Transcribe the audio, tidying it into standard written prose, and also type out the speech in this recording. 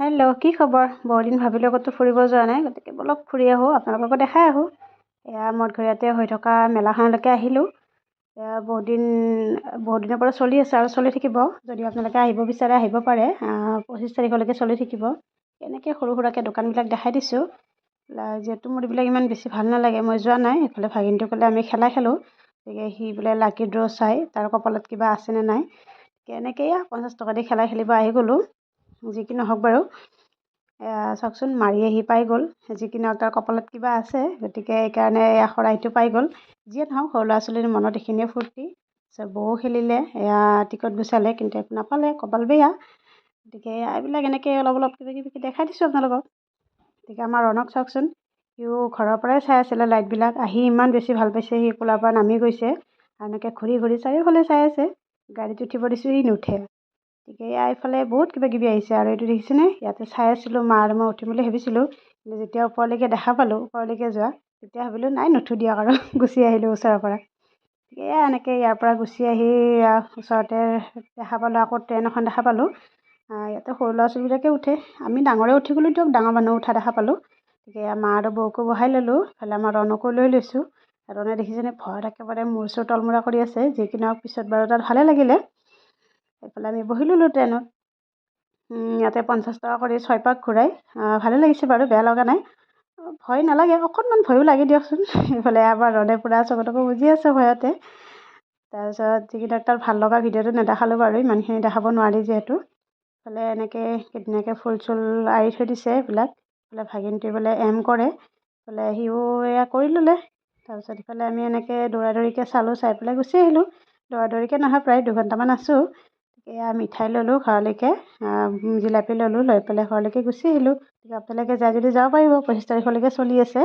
Hello' কি খবৰ? বহুদিন ভাবিলোঁ ক'তো ফুৰিব যোৱা নাই, গতিকে বলক ফুৰি আহোঁ, আপোনালোককো দেখাই আহোঁ। এয়া মঠঘৰীয়াতে হৈ থকা মেলাখনলৈকে আহিলোঁ। এয়া বহুত দিনৰ পৰা চলি আছে আৰু চলি থাকিব। যদি আপোনালোকে আহিব বিচাৰে আহিব পাৰে। 25 তাৰিখলৈকে চলি থাকিব। এনেকৈ সৰু সুৰাকৈ দোকানবিলাক দেখাই দিছোঁ। যিহেতু মোৰ এইবিলাক ইমান বেছি ভাল নালাগে, মই যোৱা নাই। এইফালে ভাগিনটো ক'লে আমি খেলা খেলোঁ, গতিকে সি বোলে লাকি ড্ৰ চাই তাৰ কপালত কিবা আছেনে নাই। এনেকৈয়ে 50 টকা দি খেলা খেলিব আহি গ'লোঁ। যি কি নহওক বাৰু, চাওকচোন মাৰি আহি পাই গ'ল। যি কি নহওক তাৰ কপালত কিবা আছে, গতিকে সেইকাৰণে এয়া শৰাইটো পাই গ'ল। যিয়ে নহওক সৰু ল'ৰা ছোৱালীৰ মনত এইখিনিয়ে ফূৰ্তি। বৌ খেলিলে, এয়া টিকট গুচালে, কিন্তু একো নাপালে, কপাল বেয়া। গতিকে এইবিলাক এনেকৈ অলপ অলপ কিবা কিবি দেখাই দিছোঁ আপোনালোকক। গতিকে আমাৰ ৰণক চাওকচোন, সিও ঘৰৰ পৰাই চাই আছিলে লাইটবিলাক, আহি ইমান বেছি ভাল পাইছে, সি কোলাৰ পৰা নামি গৈছে আৰু এনেকৈ ঘূৰি ঘূৰি চাৰিওফালে চাই আছে। গাড়ীত উঠিব দিছোঁ, সি নুঠে। গতিকে এইফালে বহুত কিবা কিবি আহিছে আৰু এইটো দেখিছেনে, ইয়াতে চাই আছিলোঁ, মা আৰু মই উঠিম বুলি ভাবিছিলোঁ, কিন্তু যেতিয়া ওপৰলৈকে দেখা পালোঁ, ওপৰলৈকে যোৱা, তেতিয়া ভাবিলোঁ নাই নুঠো দিয়ক আৰু গুচি আহিলোঁ ওচৰৰ পৰা। এয়া এনেকৈ ইয়াৰ পৰা গুচি আহি ওচৰতে দেখা পালোঁ, আকৌ ট্ৰেইন এখন দেখা পালোঁ। ইয়াতে সৰু ল'ৰা ছোৱালীবিলাকে উঠে, আমি ডাঙৰে উঠি গ'লোঁ দিয়ক, ডাঙৰ মানুহ উঠা দেখা পালোঁ। গতিকে মা আৰু বৌকো বহাই ল'লোঁ, ইফালে আমাৰ ৰণকো লৈ লৈছোঁ। ৰণে দেখিছেনে ভয়ত একেবাৰে মূৰ চুৰ তলমূৰা কৰি আছে। যি কি নহওক পিছত বাৰু তাত ভালে লাগিলে। এইফালে আমি বহি ল'লোঁ ট্ৰেইনত। ইয়াতে 50 টকা কৰি 6 পাক ঘূৰাই, ভালে লাগিছে বাৰু, বেয়া লগা নাই। ভয় নালাগে, অকণমান ভয়ো লাগে দিয়কচোন। এইফালে আমাৰ ৰ'দে পূৰা চকুতকো বুজি আছে ভয়তে। তাৰপিছত যিকেইটা তাৰ ভাল লগা ভিডিঅ'টো নেদেখালোঁ বাৰু, ইমানখিনি দেখাব নোৱাৰি যিহেতু। এইফালে এনেকৈ ধুনীয়াকৈ ফুল চুল আঁৰি থৈ দিছে এইবিলাক। এইফালে ভাগিনটোৱে বোলে এম কৰে, এইফালে সিও এয়া কৰি ল'লে। তাৰপিছত ইফালে আমি এনেকৈ দৌৰা দৌৰিকৈ চালোঁ, চাই পেলাই গুচি আহিলোঁ। দৌৰা দৌৰিকৈ নহয়, প্ৰায় 2 ঘণ্টামান আছোঁ। এয়া মিঠাই ল'লোঁ ঘৰলৈকে, জিলাপি ল'লোঁ, লৈ পেলাই ঘৰলৈকে গুচি আহিলোঁ। গতিকে আপোনালোকে যায় যদি যাব পাৰিব, 25 তাৰিখলৈকে চলি আছে।